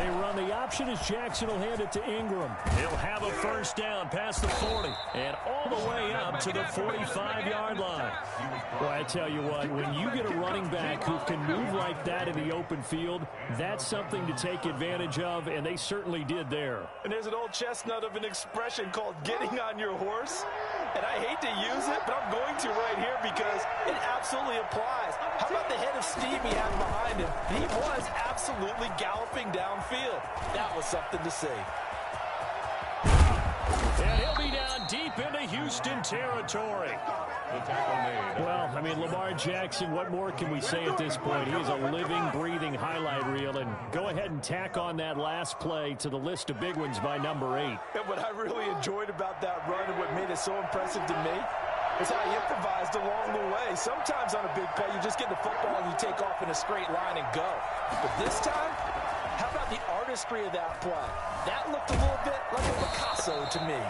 They run the option as Jackson will hand it to Ingram. He'll have a first down past the 40 and all the way up to the 45-yard line. Well, I tell you what, when you get a running back who can move like that in the open field, that's something to take advantage of, and they certainly did there. And there's an old chestnut of an expression called getting on your horse. And I hate to use it, but I'm going to right here because it absolutely applies. How about the head of steam he had behind him? He was absolutely galloping downfield. That was something to see. And he'll be down deep into Houston territory. Well, I mean, Lamar Jackson, what more can we say at this point? He is a living, breathing highlight reel. And go ahead and tack on that last play to the list of big ones by number 8. And what I really enjoyed about that run and what made it so impressive to me is how he improvised along the way. Sometimes on a big play, you just get the football and you take off in a straight line and go. But this time, how about the artistry of that play? That looked a little bit like a Picasso to me.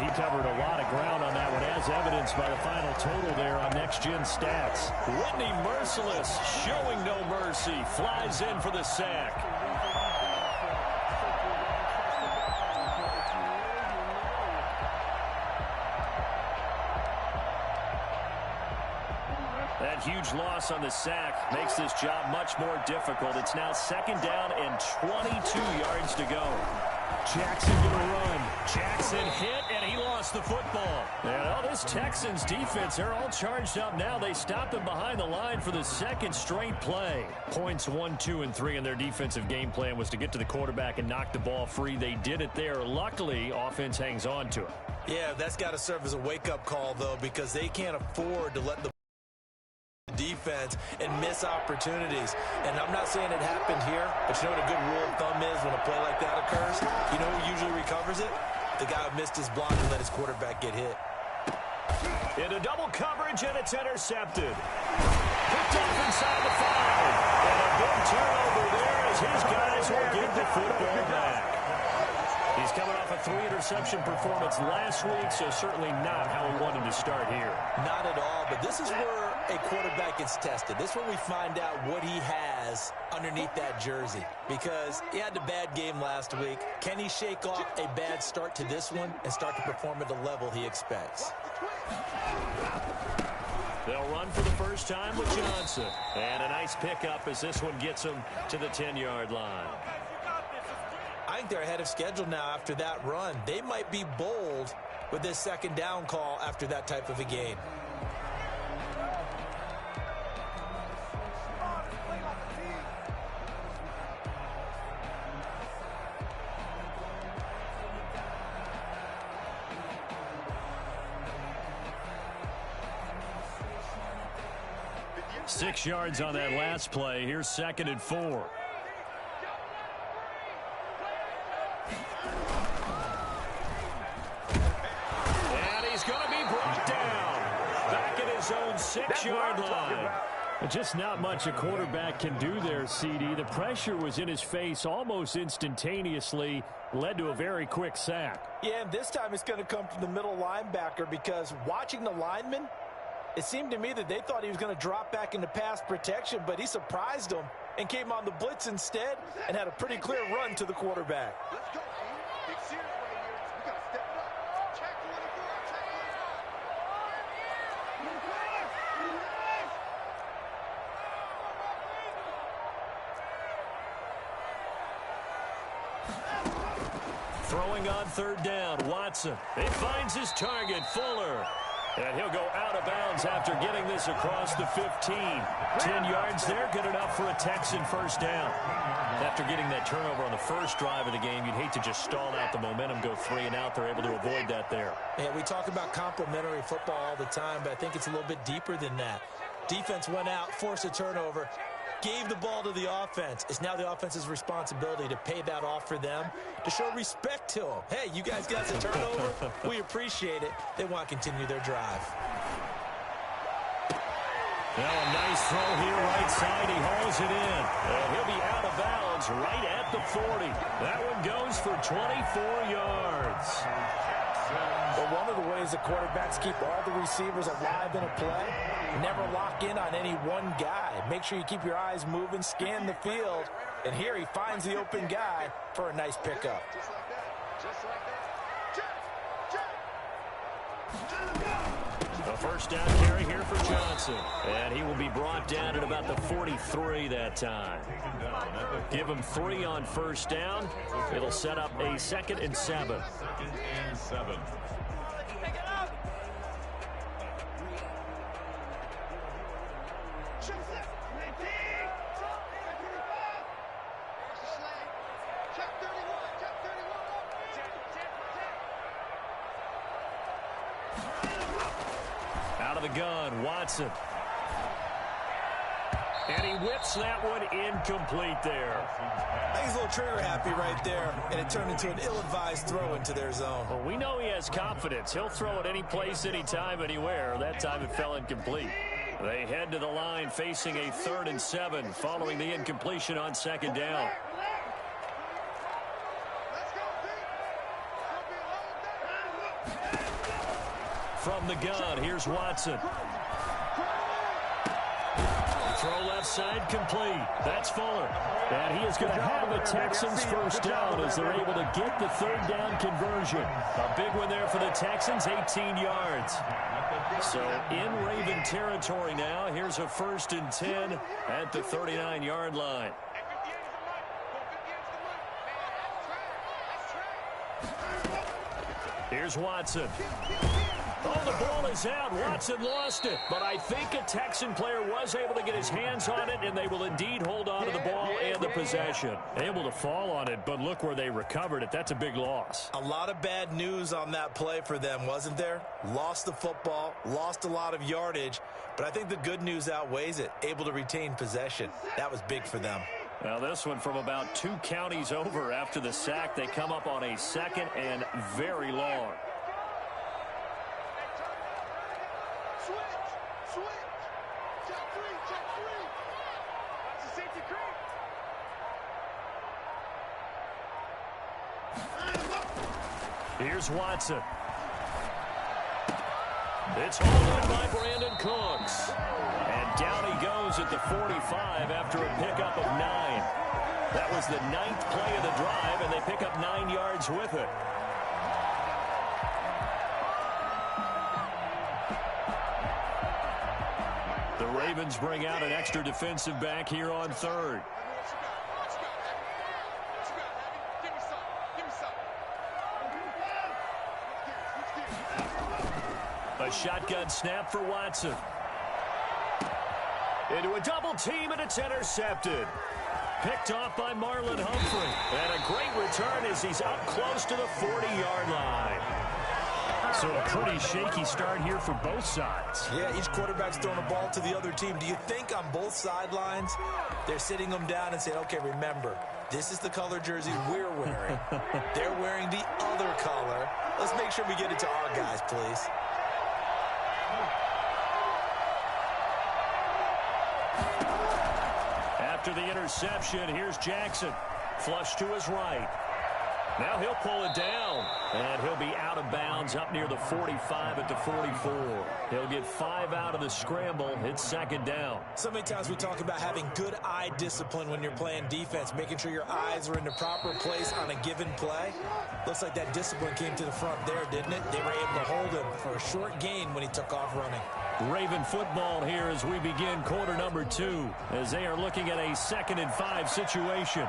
He covered a lot of ground on that one, as evidenced by the final total there on Next Gen Stats. Whitney Merciless, showing no mercy, flies in for the sack. That huge loss on the sack makes this job much more difficult. It's now 2nd down and 22 yards to go. Jackson gonna run. Jackson hit, and he lost the football. And all this Texans defense, they're all charged up now. They stopped him behind the line for the 2nd straight play. Points 1, 2, and 3 in their defensive game plan was to get to the quarterback and knock the ball free. They did it there. Luckily, offense hangs on to it. Yeah, that's got to serve as a wake-up call, though, because they can't afford to let the defense and miss opportunities. And I'm not saying it happened here, but you know what a good rule of thumb is when a play like that occurs? You know who usually recovers it? The guy who missed his block and let his quarterback get hit. Into double coverage, and it's intercepted. Picked off inside the 5. And a big turnover there as his guys will get the football back. He's coming off a 3-interception performance last week, so certainly not how he wanted to start here. Not at all, but this is where a quarterback gets tested. This is where we find out what he has underneath that jersey, because he had a bad game last week. Can he shake off a bad start to this one and start to perform at the level he expects? They'll run for the first time with Johnson. And a nice pickup as this one gets him to the 10-yard line. I think they're ahead of schedule now after that run. They might be bold with this 2nd down call after that type of a gain. Six yards on that last play. Here's 2nd and 4. Own 6-yard line. Just not much a quarterback can do there, CD. The pressure was in his face almost instantaneously, led to a very quick sack. Yeah, and this time it's going to come from the middle linebacker, because watching the lineman, it seemed to me that they thought he was going to drop back into pass protection, but he surprised them and came on the blitz instead and had a pretty clear run to the quarterback. Let's go, man. Big series right here. We got to step it up. Check 24. Check 24. Throwing on 3rd down, Watson. He finds his target, Fuller. And he'll go out of bounds after getting this across the 15. 10 yards there, good enough for a Texan first down. After getting that turnover on the first drive of the game, you'd hate to just stall out the momentum, go 3 and out. They're able to avoid that there. Yeah, we talk about complementary football all the time, but I think it's a little bit deeper than that. Defense went out, forced a turnover, gave the ball to the offense. It's now the offense's responsibility to pay that off for them, to show respect to them. Hey, you guys got the turnover. We appreciate it. They want to continue their drive. Now a nice throw here right side. He hauls it in. And he'll be out of bounds right at the 40. That one goes for 24 yards. But one of the ways the quarterbacks keep all the receivers alive in a play, never lock in on any one guy. Make sure you keep your eyes moving, scan the field, and here he finds the open guy for a nice pickup. Just like that. Just like that. A first down carry here for Johnson. And he will be brought down at about the 43 that time. Give him 3 on first down. It'll set up a 2nd and 7. Out of the gun, Watson. And he whips that one incomplete there. I think he's a little trigger happy right there, and it turned into an ill-advised throw into their zone. Well, we know he has confidence. He'll throw it any place, anytime, anywhere. That time it fell incomplete. They head to the line facing a 3rd and 7 following the incompletion on 2nd down. From the gun, here's Watson. Throw left side complete. That's Fuller. And he is going to have the Texans first down as they're able to get the 3rd down conversion. A big one there for the Texans, 18 yards. So in Raven territory now, here's a 1st and 10 at the 39-yard line. Here's Watson. Oh, the ball is out. Watson lost it. But I think a Texan player was able to get his hands on it, and they will indeed hold on to the ball and the possession. Able to fall on it, but look where they recovered it. That's a big loss. A lot of bad news on that play for them, wasn't there? Lost the football, lost a lot of yardage, but I think the good news outweighs it. Able to retain possession. That was big for them. Now this one from about 2 counties over after the sack. They come up on a 2nd and very long. Here's Watson. It's hauled in by Brandon Cooks. And down he goes at the 45 after a pickup of 9. That was the 9th play of the drive, and they pick up 9 yards with it. The Ravens bring out an extra defensive back here on 3rd. A shotgun snap for Watson. Into a double team, and it's intercepted. Picked off by Marlon Humphrey. And a great return as he's up close to the 40-yard line. So a pretty shaky start here for both sides. Yeah, each quarterback's throwing a ball to the other team. Do you think on both sidelines they're sitting them down and saying, okay, remember, this is the color jersey we're wearing. They're wearing the other color. Let's make sure we get it to our guys, please. After the interception, here's Jackson. Flush to his right. Now he'll pull it down, and he'll be out of bounds up near the 45 at the 44. He'll get 5 out of the scramble. It's 2nd down. So many times we talk about having good eye discipline when you're playing defense, making sure your eyes are in the proper place on a given play. Looks like that discipline came to the front there, didn't it? They were able to hold him for a short gain when he took off running. Raven football here as we begin quarter number 2, as they are looking at a 2nd and 5 situation.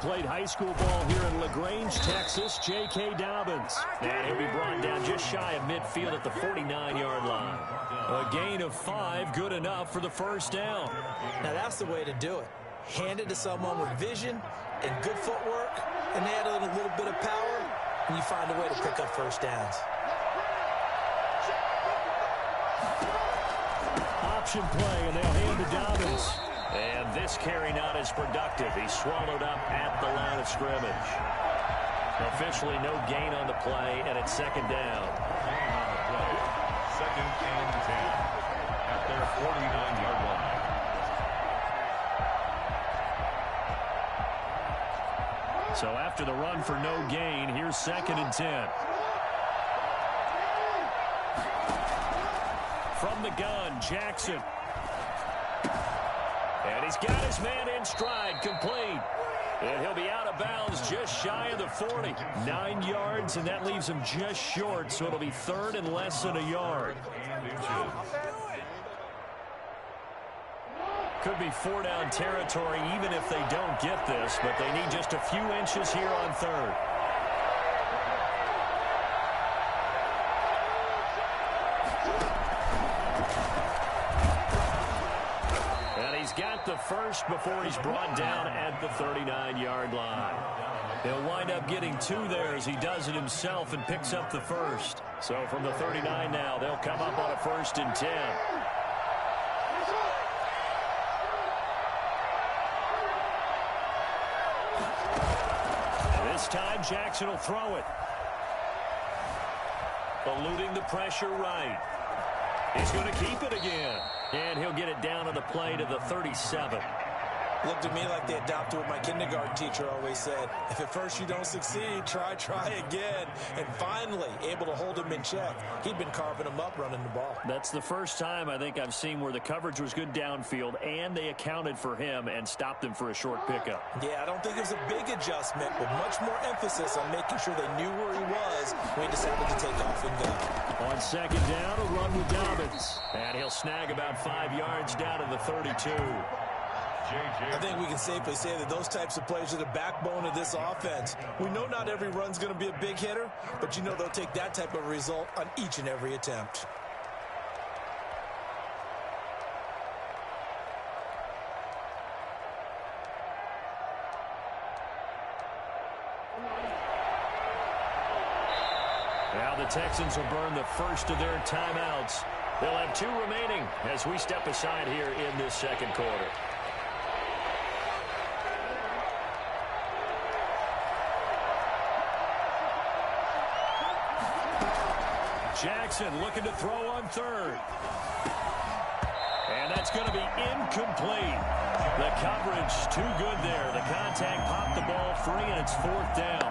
Played high school ball here in LaGrange, Texas, J.K. Dobbins. And he'll be brought down just shy of midfield at the 49-yard line. A gain of 5, good enough for the first down. Now that's the way to do it. Hand it to someone with vision and good footwork, and add a little bit of power, and you find a way to pick up first downs. Option play, and they'll hand to Dobbins. And this carry not as productive. He's swallowed up at the line of scrimmage. Officially no gain on the play, and it's 2nd down. Gain on the play, 2nd and 10 at their 49-yard line. So after the run for no gain, here's 2nd and 10. From the gun, Jackson. And he's got his man in stride, complete. And he'll be out of bounds just shy of the 40. 9 yards, and that leaves him just short, so it'll be 3rd and less than a yard. Could be 4-down territory even if they don't get this, but they need just a few inches here on 3rd. And he's got the first before he's brought down at the 39-yard line. He'll wind up getting 2 there as he does it himself and picks up the first. So from the 39 now, they'll come up on a 1st and 10. This time, Jackson will throw it. Eluding the pressure right. He's going to keep it again. And he'll get it down to the play to the 37. Looked to me like they adopted what my kindergarten teacher always said. If at first you don't succeed, try again. And finally, able to hold him in check. He'd been carving him up running the ball. That's the first time I think I've seen where the coverage was good downfield, and they accounted for him and stopped him for a short pickup. Yeah, I don't think it was a big adjustment, but much more emphasis on making sure they knew where he was when he decided to take off and go. On 2nd down, a run with Dobbins. And he'll snag about 5 yards down to the 32. I think we can safely say that those types of plays are the backbone of this offense. We know not every run's going to be a big hitter, but you know they'll take that type of result on each and every attempt. Now the Texans will burn the first of their timeouts. They'll have 2 remaining as we step aside here in this 2nd quarter. Jackson looking to throw on 3rd. And that's going to be incomplete. The coverage too good there. The contact popped the ball free, and it's 4th down.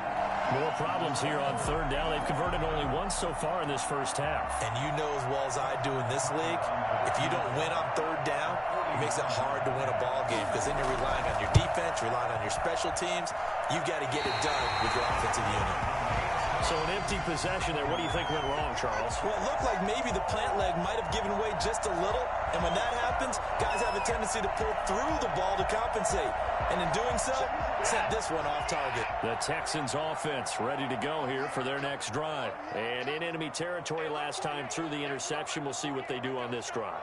More problems here on 3rd down. They've converted only once so far in this first half. And you know as well as I do in this league, if you don't win on 3rd down, it makes it hard to win a ball game because then you're relying on your defense, relying on your special teams. You've got to get it done with your offensive unit. So an empty possession there. What do you think went wrong, Charles? Well, it looked like maybe the plant leg might have given way just a little. And when that happens, guys have a tendency to pull through the ball to compensate. And in doing so, sent this one off target. The Texans offense ready to go here for their next drive. And in enemy territory last time through the interception. We'll see what they do on this drive.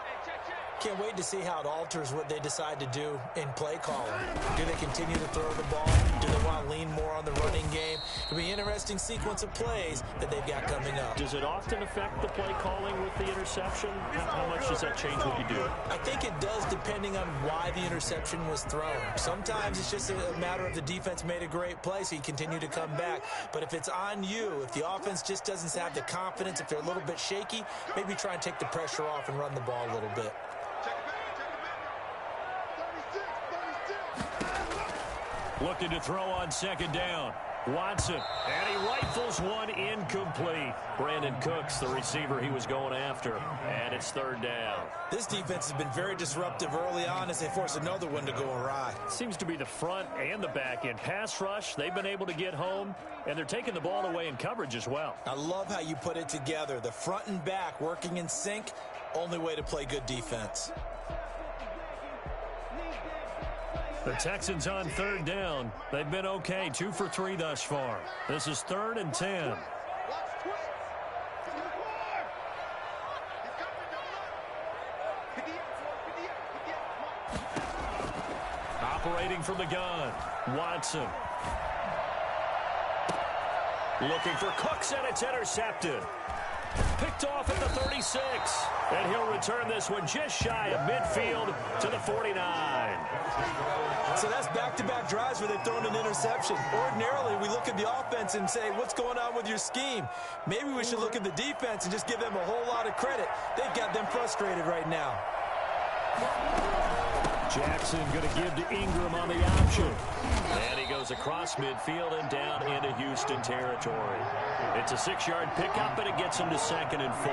Can't wait to see how it alters what they decide to do in play calling. Do they continue to throw the ball? Do they want to lean more on the running game? It'll be an interesting sequence of plays that they've got coming up. Does it often affect the play calling with the interception? How much does that change what you do? I think it does depending on why the interception was thrown. Sometimes it's just a matter of the defense made a great play, so you continue to come back. But if it's on you, if the offense just doesn't have the confidence, if they're a little bit shaky, maybe try and take the pressure off and run the ball a little bit. Looking to throw on 2nd down. Watson, and he rifles one incomplete. Brandon Cooks, the receiver he was going after, and it's 3rd down. This defense has been very disruptive early on as they force another one to go awry. Seems to be the front and the back end. Pass rush, they've been able to get home, and they're taking the ball away in coverage as well. I love how you put it together. The front and back working in sync, only way to play good defense. The Texans on 3rd down. They've been okay, 2 for 3 thus far. This is 3rd and 10. Operating from the gun, Watson. Looking for Cooks, and it's intercepted. Picked off at the 36. And he'll return this one just shy of midfield to the 49. So that's back-to-back drives where they've thrown an interception. Ordinarily, we look at the offense and say, what's going on with your scheme? Maybe we should look at the defense and just give them a whole lot of credit. They've got them frustrated right now. Jackson going to give to Ingram on the option. And he goes goes across midfield and down into Houston territory. It's a 6-yard pickup, and it gets him to 2nd and 4.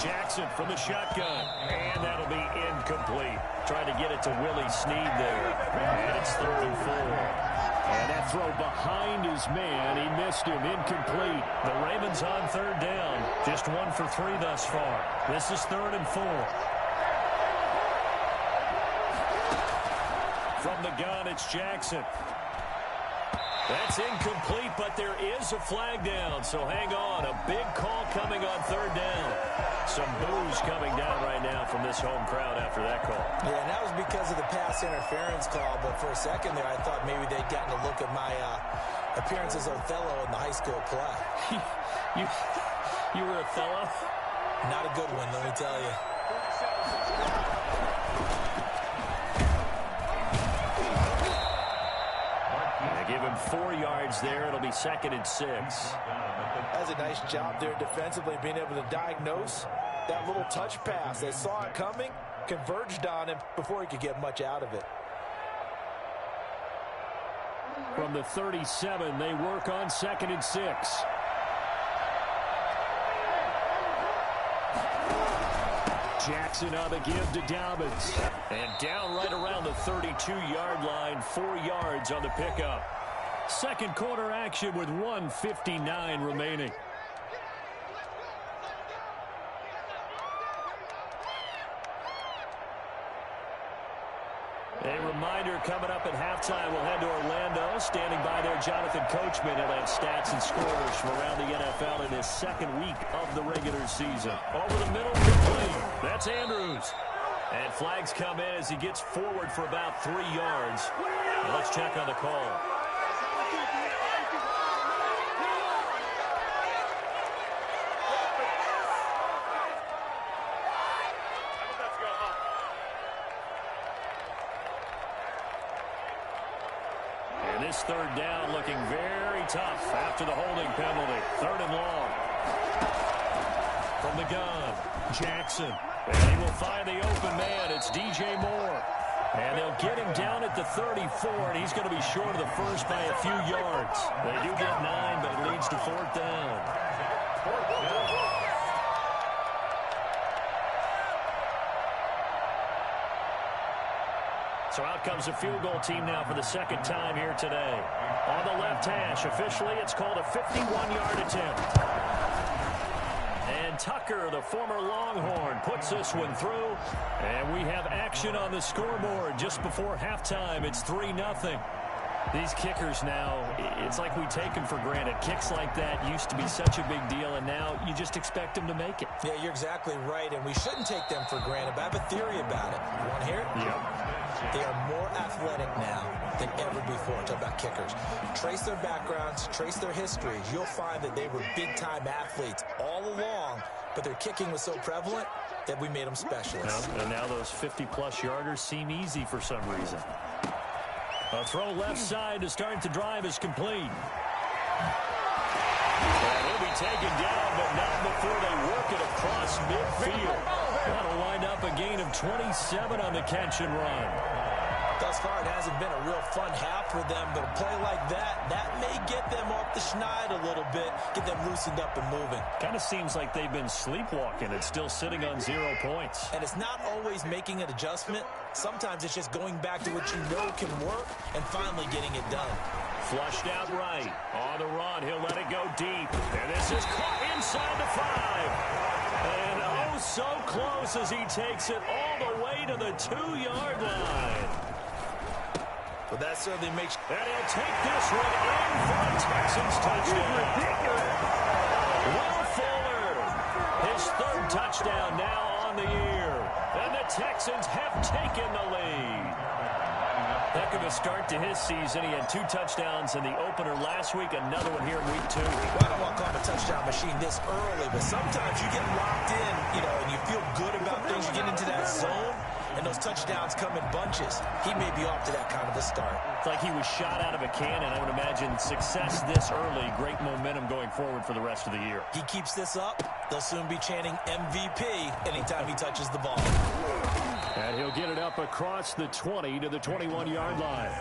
Jackson from the shotgun, and that'll be incomplete. Trying to get it to Willie Snead there, and it's 3rd and 4. And that throw behind his man, he missed him, incomplete. The Ravens on 3rd down, just 1 for 3 thus far. This is 3rd and 4. From the gun, it's Jackson. That's incomplete, but there is a flag down, so hang on. A big call coming on 3rd down. Some boos coming down right now from this home crowd after that call. Yeah, and that was because of the pass interference call, but for a second there, I thought maybe they'd gotten a look at my appearance as Othello in the high school play. You were Othello? Not a good one, let me tell you. Give him 4 yards there. It'll be 2nd and 6. That's a nice job there defensively, being able to diagnose that little touch pass. They saw it coming, converged on him before he could get much out of it. From the 37, they work on 2nd and 6. Jackson on the give to Dobbins. And down right around the 32-yard line, 4 yards on the pickup. Second quarter action with 1:59 remaining. A reminder coming up at halftime, we'll head to Orlando. Standing by there, Jonathan Coachman. He'll have stats and scores from around the NFL in his 2nd week of the regular season. Over the middle, complete. That's Andrews. And flags come in as he gets forward for about 3 yards. Now let's check on the call. This 3rd down looking very tough after the holding penalty. 3rd and long. From the gun, Jackson. And he will find the open man. It's DJ Moore. And they'll get him down at the 34, and he's going to be short of the first by a few yards. They do get 9, but it leads to 4th down. So out comes a field goal team now for the 2nd time here today. On the left hash, officially, it's called a 51-yard attempt. And Tucker, the former Longhorn, puts this one through. And we have action on the scoreboard just before halftime. It's 3-0. These kickers now, it's like we take them for granted. Kicks like that used to be such a big deal, and now you just expect them to make it. Yeah, you're exactly right, and we shouldn't take them for granted, but I have a theory about it. You want to hear it? Yep. They are more athletic now than ever before. Talk about kickers. Trace their backgrounds, trace their histories. You'll find that they were big-time athletes all along, but their kicking was so prevalent that we made them specialists. And now those 50-plus yarders seem easy for some reason. A throw left side to start the drive is complete. And he'll be taken down, but not before they work it across midfield. That'll wind up a gain of 27 on the catch and run. Thus far, it hasn't been a real fun half for them, but a play like that may get them off the schneid a little bit, get them loosened up and moving. Kind of seems like they've been sleepwalking. It's still sitting on 0 points. And it's not always making an adjustment. Sometimes it's just going back to what you know can work and finally getting it done. Flushed out right. On the run, he'll let it go deep. And this is caught inside the 5. And oh, so close as he takes it all the way to the 2-yard line. But that certainly makes... And he'll take this one in for a Texans touchdown. Will Fuller, his 3rd touchdown now on the year. And the Texans have taken the lead. Heck of a start to his season. He had 2 touchdowns in the opener last week, another one here in week 2. Well, I don't want to call him a touchdown machine this early, but sometimes you get locked in, and you feel good about things. You get into that zone, and those touchdowns come in bunches. He may be off to that kind of a start. It's like he was shot out of a cannon. I would imagine success this early, great momentum going forward for the rest of the year. He keeps this up, they'll soon be chanting MVP anytime he touches the ball. And And he'll get it up across the 20 to the 21-yard line.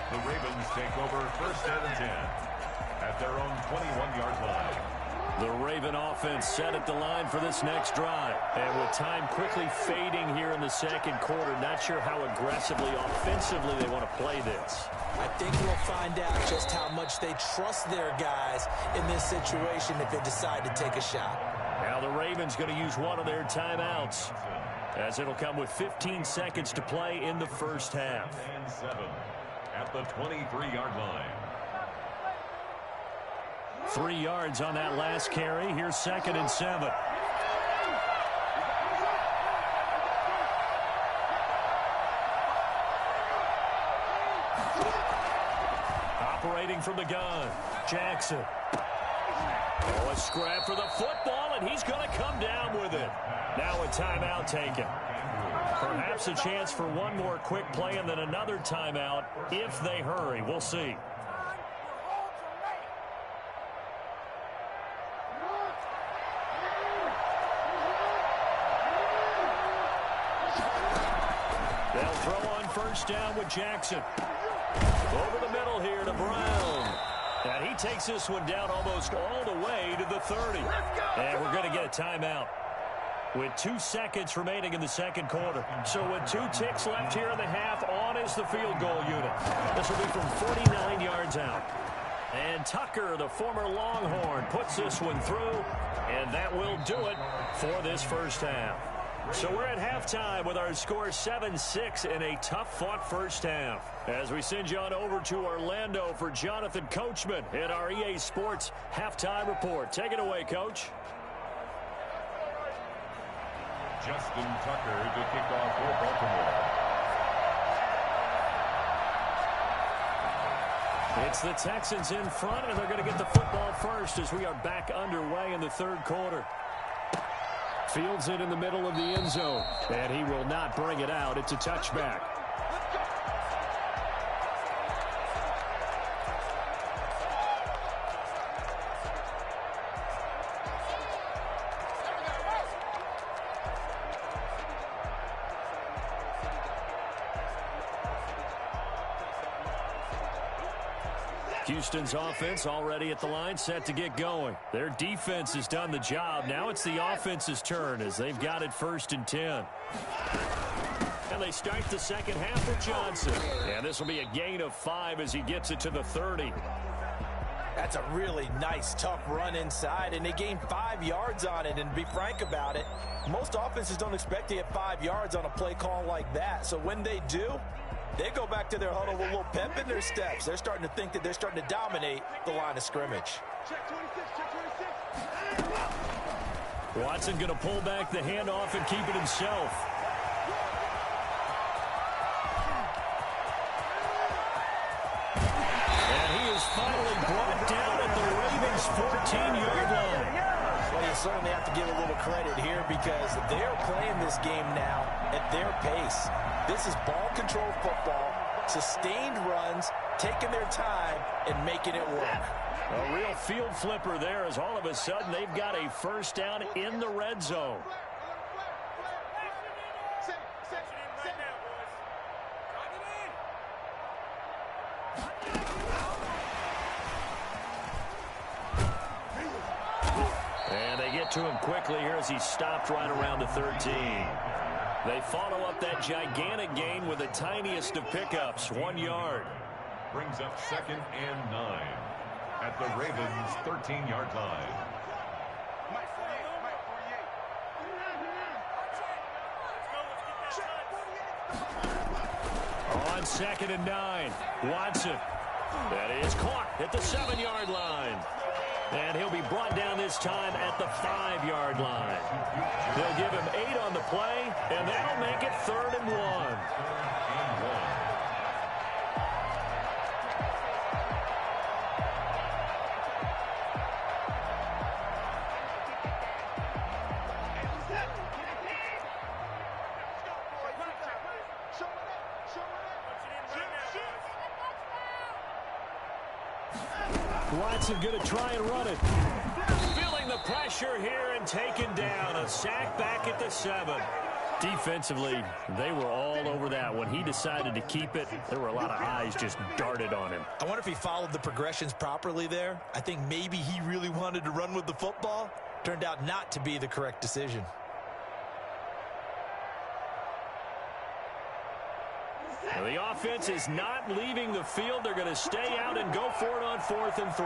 The Ravens take over 1st and 10 at their own 21-yard line. The Raven offense set at the line for this next drive. And with time quickly fading here in the second quarter, not sure how aggressively, offensively they want to play this. I think we'll find out just how much they trust their guys in this situation if they decide to take a shot. Now the Ravens going to use one of their timeouts, as it'll come with 15 seconds to play in the first half. And 7 at the 23-yard line. 3 yards on that last carry. Here's 2nd and 7. Operating from the gun, Jackson. Oh, a scrap for the football, and he's going to come down with it. Now a timeout taken. Perhaps a chance for one more quick play and then another timeout if they hurry. We'll see. They'll throw on 1st down with Jackson. Over the middle here to Brown. And he takes this one down almost all the way to the 30. And we're going to get a timeout with 2 seconds remaining in the second quarter. So with 2 ticks left here in the half, on is the field goal unit. This will be from 49 yards out. And Tucker, the former Longhorn, puts this one through. And that will do it for this first half. So we're at halftime with our score 7-6 in a tough-fought first half. As we send you on over to Orlando for Jonathan Coachman in our EA Sports Halftime Report. Take it away, Coach. Justin Tucker to kick off for Baltimore. It's the Texans in front, and they're going to get the football first as we are back underway in the third quarter. Fields it in the middle of the end zone, and he will not bring it out. It's a touchback. Houston's offense already at the line, set to get going. Their defense has done the job. Now it's the offense's turn as they've got it 1st and 10. And they start the second half with Johnson. And this will be a gain of 5 as he gets it to the 30. That's a really nice, tough run inside, and they gained 5 yards on it. And to be frank about it, most offenses don't expect to get 5 yards on a play call like that. So when they do, they go back to their huddle with a little pep in their steps. They're starting to think that they're starting to dominate the line of scrimmage. Check 26, check 26. Watson going to pull back the handoff and keep it himself. And he is finally brought down at the Ravens' 14-yard line. Well, you certainly have to give a little credit here because they're playing this game now at their pace. This is ball control football, sustained runs, taking their time, and making it work. A real field flipper there as all of a sudden they've got a first down in the red zone. And they get to him quickly here as he stopped right around the 13. They follow up that gigantic gain with the tiniest of pickups, 1 yard. Brings up 2nd and 9 at the Ravens' 13-yard line. On 2nd and 9, Watson. That is caught at the 7-yard line. And he'll be brought down this time at the 5-yard line. They'll give him 8 on the play, and that'll make it 3rd and 1. Watson going to try and run it. Feeling the pressure here and taken down. A sack back at the 7. Defensively, they were all over that. When he decided to keep it, there were a lot of eyes just darted on him. I wonder if he followed the progressions properly there. I think maybe he really wanted to run with the football. Turned out not to be the correct decision. Now, the offense is not leaving the field. They're going to stay out and go for it on 4th and 3.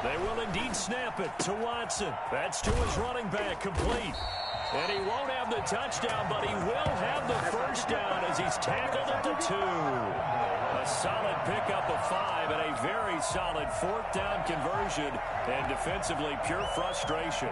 They will indeed snap it to Watson. That's to his running back, complete. And he won't have the touchdown, but he will have the first down as he's tackled at the 2. A solid pickup of 5 and a very solid 4th down conversion. And defensively, pure frustration.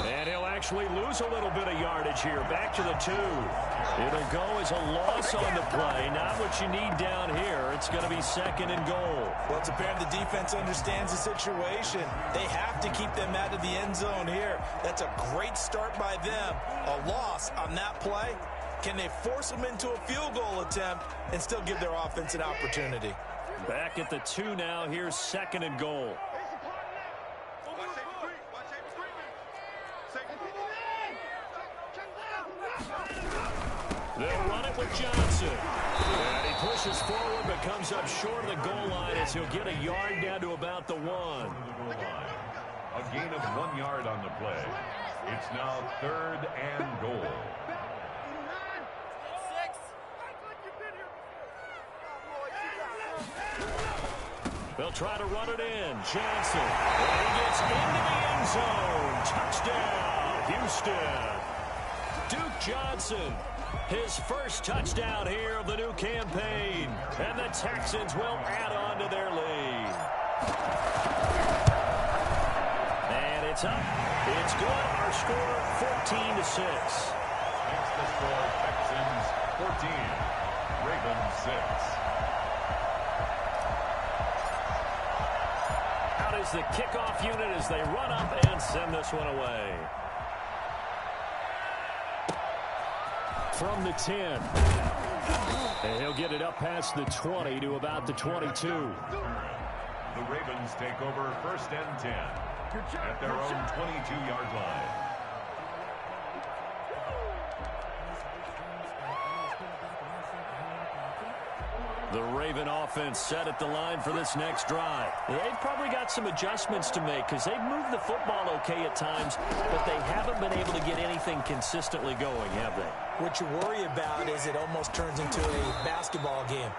And he'll actually lose a little bit of yardage here. Back to the 2. It'll go as a loss on the play. Not what you need down here. It's going to be 2nd and goal. Well, it's apparent the defense understands the situation. They have to keep them out of the end zone here. That's a great start by them. A loss on that play. Can they force them into a field goal attempt and still give their offense an opportunity? Back at the 2 now. Here's 2nd and goal. They'll run it with Johnson. And he pushes forward but comes up short of the goal line as he'll get a yard down to about the 1. A gain of 1 yard on the play. It's now 3rd and goal. They'll try to run it in. Johnson. And he gets into the end zone. Touchdown, Houston. Duke Johnson, his first touchdown here of the new campaign. And the Texans will add on to their lead. And it's up. It's good. Our score, 14-6. Makes the score Texans 14, Ravens 6. Out is the kickoff unit as they run up and send this one away. From the 10. And he'll get it up past the 20 to about the 22. The Ravens take over 1st and 10 at their own 22-yard line. The Raven offense set at the line for this next drive. They've probably got some adjustments to make because they've moved the football okay at times, but they haven't been able to get anything consistently going, have they? What you worry about is it almost turns into a basketball game.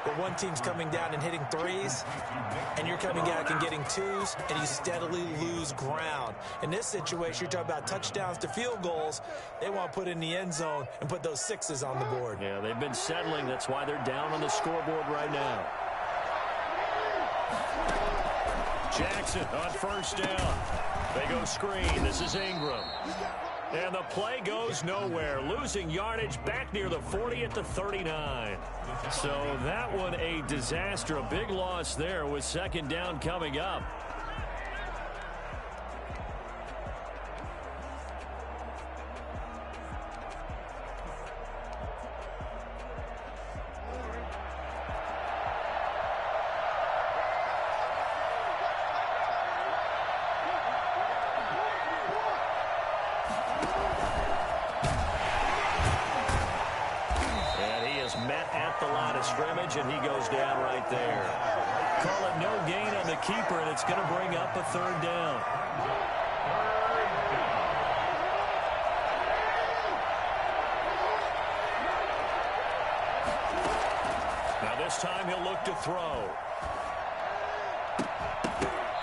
Where one team's coming down and hitting 3s, and you're coming back and getting 2s, and you steadily lose ground. In this situation, you're talking about touchdowns to field goals. They want to put in the end zone and put those 6s on the board. Yeah, they've been settling. That's why they're down on the scoreboard right now. Jackson on 1st down. They go screen. This is Ingram. And the play goes nowhere. Losing yardage back near the 40 at the 39. So that one a disaster. A big loss there with 2nd down coming up. Scrimmage, and he goes down right there. Call it no gain on the keeper, and it's going to bring up a 3rd down. Now this time he'll look to throw.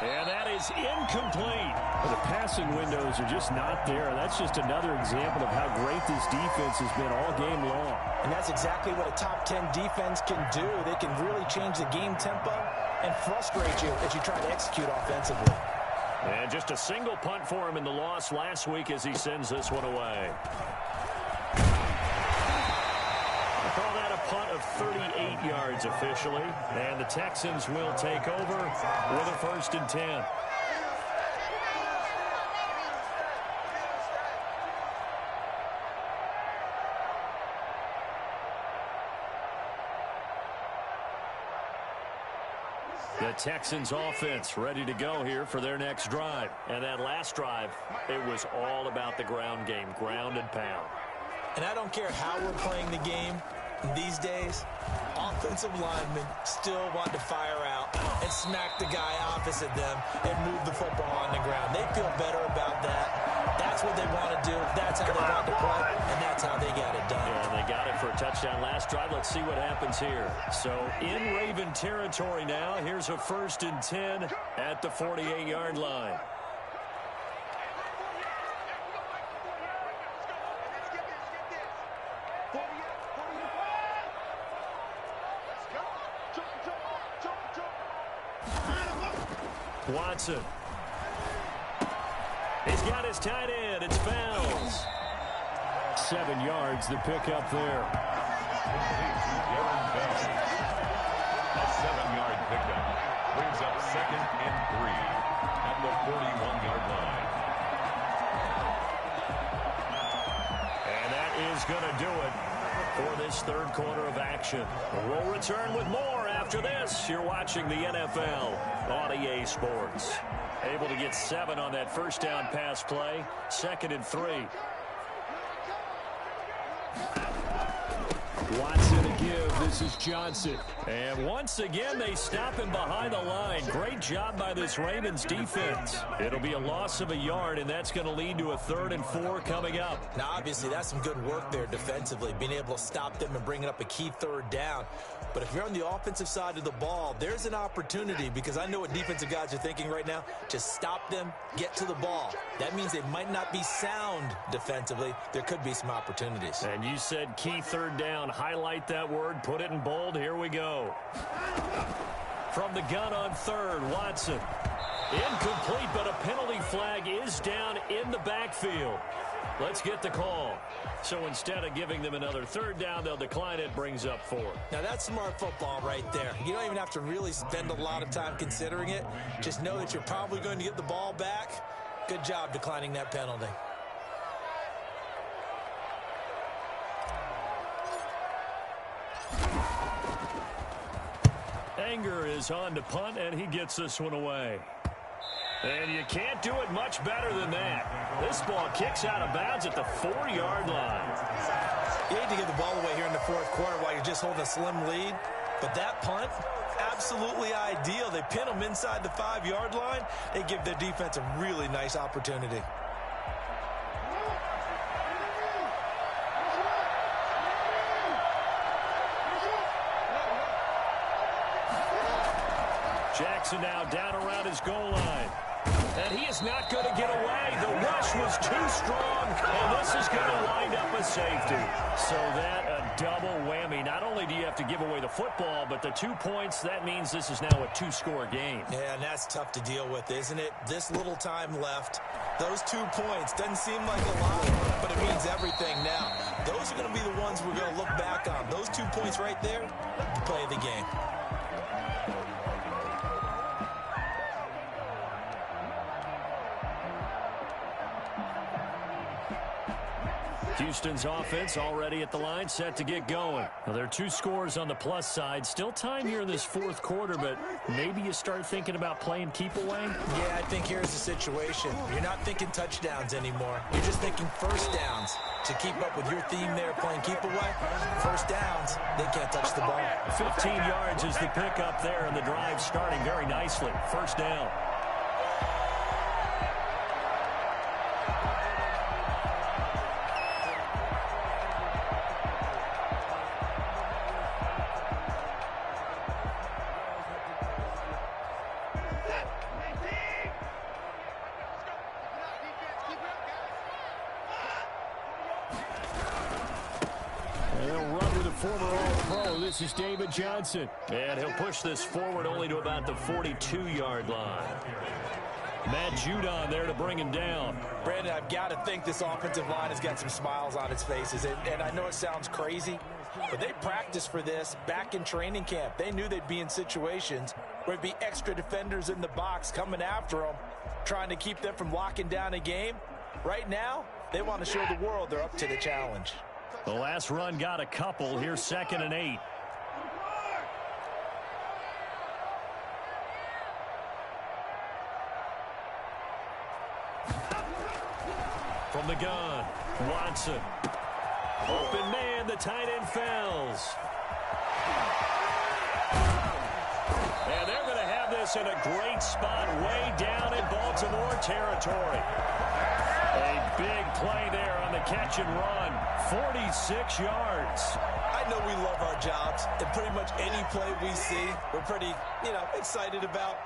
And that is incomplete. Well, the passing windows are just not there. That's just another example of how great this defense has been all game long. And that's exactly what a top 10 defense can do. They can really change the game tempo and frustrate you as you try to execute offensively. And just a single punt for him in the loss last week as he sends this one away. I call that a punt of 38 yards officially. And the Texans will take over with a 1st and 10. The Texans offense ready to go here for their next drive. And that last drive, it was all about the ground game, ground and pound. And I don't care how we're playing the game these days, offensive linemen still want to fire out and smack the guy opposite them and move the football on the ground. They feel better about that. That's what they want to do. That's how they want to play, and that's how they got it done. Yeah, and they got it for a touchdown last drive. Let's see what happens here. So in Raven territory now, here's a 1st and 10 at the 48-yard line. Watson. He's got his tight end. It's Fells. 7 yards, the pickup there. A 7-yard pickup brings up 2nd and 3 at the 41-yard line. And that is going to do it for this 3rd quarter of action. We'll return with more after this. You're watching the NFL on EA Sports. Able to get 7 on that 1st down pass play. 2nd and 3. Watson to give. This is Johnson. And once again, they stop him behind the line. Great job by this Ravens defense. It'll be a loss of a yard, and that's going to lead to a 3rd and 4 coming up. Now, obviously, that's some good work there defensively, being able to stop them and bringing up a key 3rd down. But if you're on the offensive side of the ball, there's an opportunity, because I know what defensive guys are thinking right now. Just stop them, get to the ball. That means they might not be sound defensively. There could be some opportunities. And you said key 3rd down. Highlight that word. Put it in bold. Here we go. From the gun on 3rd, Watson. Incomplete, but a penalty flag is down in the backfield. Let's get the call. So instead of giving them another 3rd down, they'll decline it. Brings up 4. Now, that's smart football right there. You don't even have to really spend a lot of time considering it. Just know that you're probably going to get the ball back. Good job declining that penalty. Anger is on to punt, and he gets this one away. And you can't do it much better than that. This ball kicks out of bounds at the 4-yard line. You hate to give the ball away here in the 4th quarter while you're just holding a slim lead. But that punt, absolutely ideal. They pin them inside the 5-yard line. They give their defense a really nice opportunity. Jackson now down around his goal line. And he is not going to get away. The rush was too strong, and this is going to wind up a safety. So that a double whammy. Not only do you have to give away the football, but the 2 points, that means this is now a 2-score game. Yeah, and that's tough to deal with, isn't it? This little time left. Those 2 points doesn't seem like a lot, but it means everything now. Those are going to be the ones we're going to look back on. Those 2 points right there, the play of the game. Houston's offense already at the line, set to get going. Now, there are 2 scores on the plus side. Still time here in this 4th quarter, but maybe you start thinking about playing keep away? Yeah, I think here's the situation. You're not thinking touchdowns anymore. You're just thinking 1st downs. To keep up with your theme there, playing keep away, 1st downs, they can't touch the ball. 15 yards is the pickup there, and the drive starting very nicely. 1st down. And they'll run with a former All-Pro. This is David Johnson. And he'll push this forward only to about the 42-yard line. Matt Judon there to bring him down. Brandon, I've got to think this offensive line has got some smiles on its faces. And I know it sounds crazy, but they practiced for this back in training camp. They knew they'd be in situations where there'd be extra defenders in the box coming after them, trying to keep them from locking down a game. Right now, they want to show the world they're up to the challenge. The last run got a couple. Here's 2nd and 8. From the gun, Watson. Open man, the tight end fells. And they're going to have this in a great spot way down in Baltimore territory. A big play there on the catch and run. 46 yards. I know we love our jobs, and pretty much any play we see, we're pretty, excited about.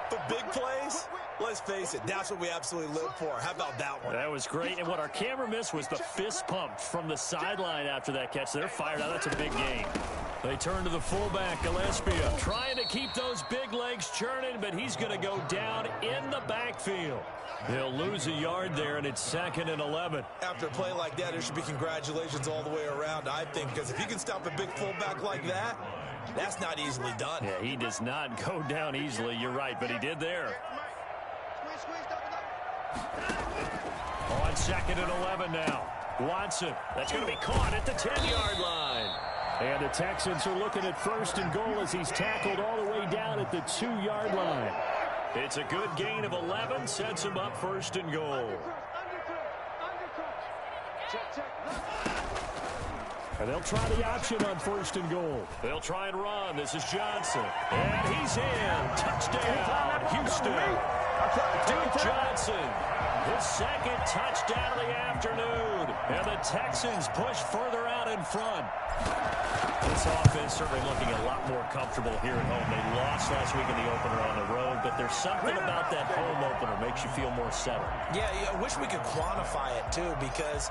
But big plays, let's face it, that's what we absolutely live for. How about that one? That was great. And what our camera missed was the fist pump from the sideline after that catch. They're fired out. That's a big game. They turn to the fullback, Gillespie, trying to keep those big legs churning, but he's going to go down in the backfield. He'll lose a yard there, and it's 2nd and 11. After a play like that, there should be congratulations all the way around, I think, because if you can stop a big fullback like that, that's not easily done. Yeah, he does not go down easily. You're right, but he did there. On 2nd and 11 now. Watson, that's going to be caught at the 10-yard line. And the Texans are looking at 1st and goal as he's tackled all the way down at the 2-yard line. It's a good gain of 11, sets him up 1st and goal. And they'll try the option on 1st and goal. They'll try and run. This is Johnson. And he's in. Touchdown, Houston. Duke Johnson, his 2nd touchdown of the afternoon. And the Texans push further out in front. This offense certainly looking a lot more comfortable here at home. They lost last week in the opener on the road, but there's something about that home opener makes you feel more settled. Yeah, I wish we could quantify it, too, because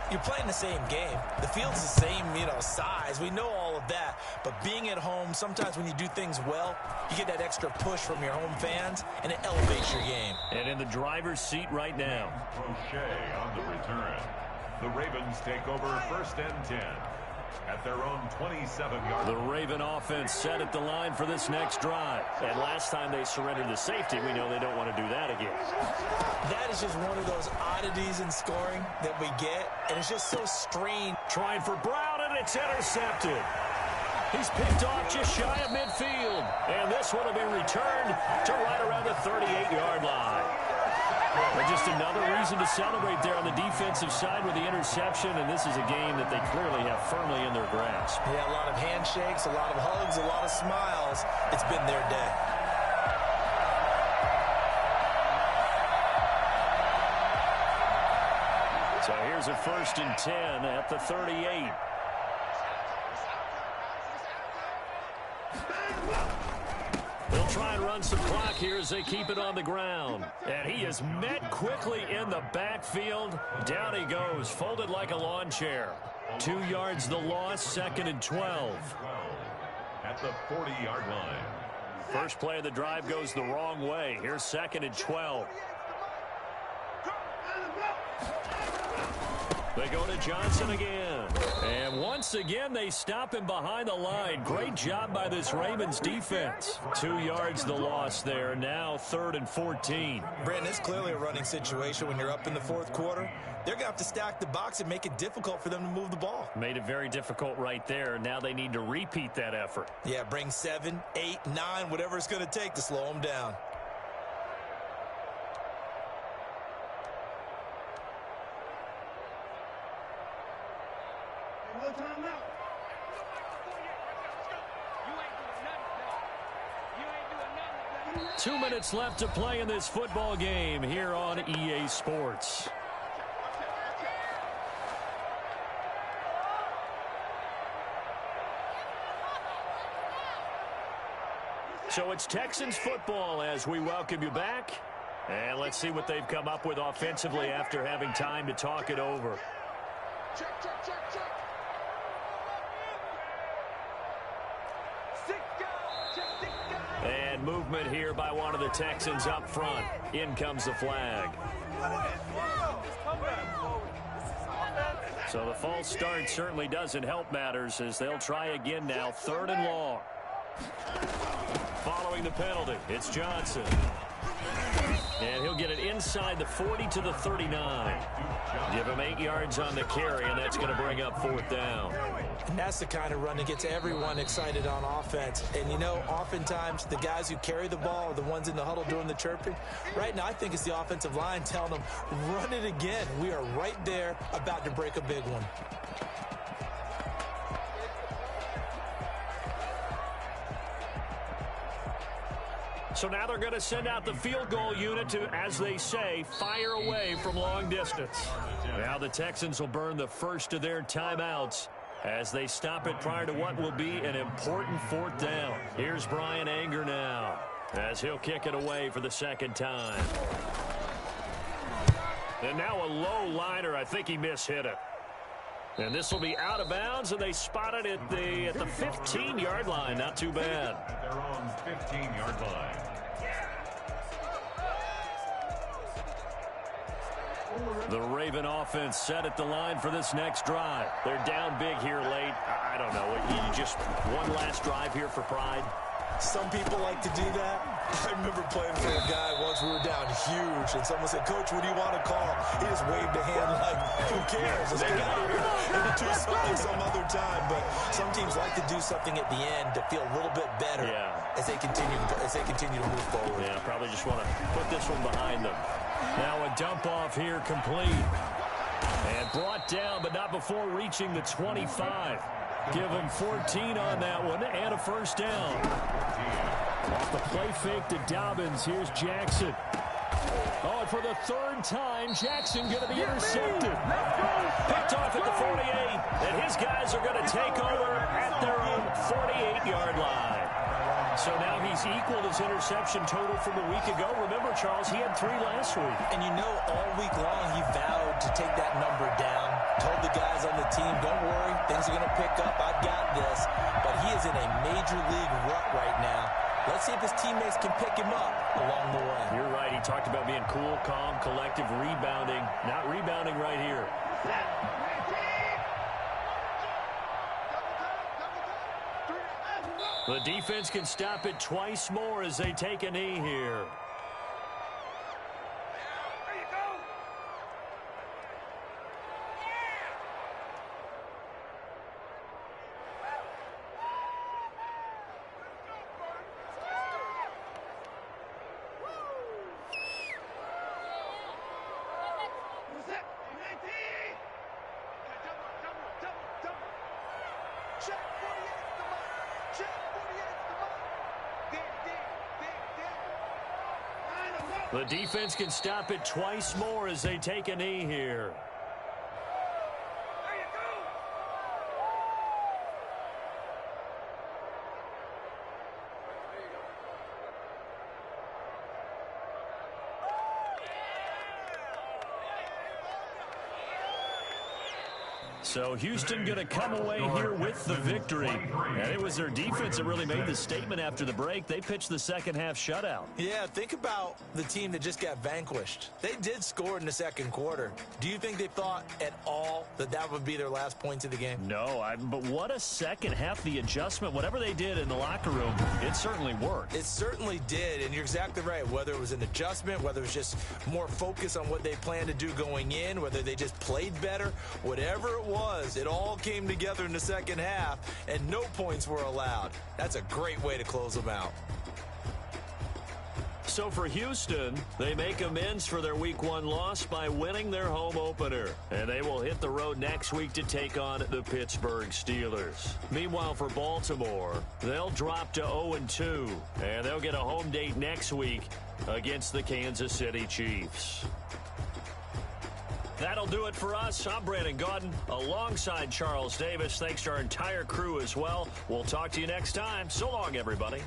you're playing the same game. The field's the same, size. We know all of that. But being at home, sometimes when you do things well, you get that extra push from your home fans, and it elevates your game. And in the driver's seat right now. Crochet on the return. The Ravens take over 1st and 10. At their own 27-yard. The Raven offense set at the line for this next drive. And last time they surrendered the safety, we know they don't want to do that again. That is just one of those oddities in scoring that we get, and it's just so strange. Trying for Brown, and it's intercepted. He's picked off just shy of midfield. And this one will be returned to right around the 38-yard line. But just another reason to celebrate there on the defensive side with the interception, and this is a game that they clearly have firmly in their grasp. Yeah, a lot of handshakes, a lot of hugs, a lot of smiles. It's been their day. So here's a 1st and 10 at the 38. They'll try and run some clock here as they keep it on the ground. And he is met quickly in the backfield. Down he goes, folded like a lawn chair. 2 yards the loss, 2nd and 12. At the 40-yard line. First play of the drive goes the wrong way. Here's 2nd and 12. They go to Johnson again. And once again, they stop him behind the line. Great job by this Ravens defense. 2 yards the loss there. Now 3rd and 14. Brandon, it's clearly a running situation when you're up in the 4th quarter. They're going to have to stack the box and make it difficult for them to move the ball. Made it very difficult right there. Now they need to repeat that effort. Yeah, bring 7, 8, 9, whatever it's going to take to slow them down. Time out. 2 minutes left to play in this football game here on EA Sports. So it's Texans football as we welcome you back. And let's see what they've come up with offensively after having time to talk it over. Check, check, check, check. And movement here by one of the Texans up front. In comes the flag. So the false start certainly doesn't help matters as they'll try again now. 3rd and long. Following the penalty, it's Johnson. And he'll get it inside the 40 to the 39. Give him 8 yards on the carry, and that's going to bring up 4th down. And that's the kind of run that gets everyone excited on offense. And, you know, oftentimes the guys who carry the ball are the ones in the huddle doing the chirping. Right now, I think it's the offensive line telling them, run it again. We are right there about to break a big one. So now they're going to send out the field goal unit to, as they say, fire away from long distance. Now the Texans will burn the first of their timeouts as they stop it prior to what will be an important 4th down. Here's Brian Anger now as he'll kick it away for the 2nd time. And now a low liner. I think he mishit it. And this will be out of bounds, and they spot it at the 15-yard line. Not too bad. At their own 15-yard line. The Raven offense set at the line for this next drive. They're down big here late. I don't know. You just one last drive here for pride? Some people like to do that. I remember playing for a guy once. We were down huge, and someone said, Coach, what do you want to call? He just waved a hand like, who cares? Let's get out of here and do something some other time. But some teams like to do something at the end to feel a little bit better as they continue to move forward. Yeah, probably just want to put this one behind them. Now a dump off here complete. And brought down, but not before reaching the 25. Give him 14 on that one and a 1st down. Off the play fake to Dobbins. Here's Jackson. Oh, and for the 3rd time, Jackson going to be intercepted. Picked off at the 48, and his guys are going to take over at their own 48-yard line. So now he's equaled his interception total from a week ago. Remember, Charles, he had 3 last week. And you know, all week long he vowed to take that number down. Told the guys on the team, don't worry, things are going to pick up. I've got this. But he is in a major league rut right now. Let's see if his teammates can pick him up along the way. You're right. He talked about being cool, calm, collective, rebounding. Not rebounding right here. The defense can stop it twice more as they take a knee here. The defense can stop it twice more as they take a knee here. So Houston going to come away here with the victory. And it was their defense that really made the statement after the break. They pitched the 2nd half shutout. Yeah, think about the team that just got vanquished. They did score in the 2nd quarter. Do you think they thought at all that that would be their last points of the game? No, but what a 2nd half. The adjustment, whatever they did in the locker room, it certainly worked. It certainly did, and you're exactly right. Whether it was an adjustment, whether it was just more focus on what they planned to do going in, whether they just played better, whatever it was, it all came together in the 2nd half, and no points were allowed. That's a great way to close them out. So for Houston, they make amends for their Week 1 loss by winning their home opener. And they will hit the road next week to take on the Pittsburgh Steelers. Meanwhile, for Baltimore, they'll drop to 0-2, and they'll get a home date next week against the Kansas City Chiefs. That'll do it for us. I'm Brandon Gaudin alongside Charles Davis. Thanks to our entire crew as well. We'll talk to you next time. So long, everybody.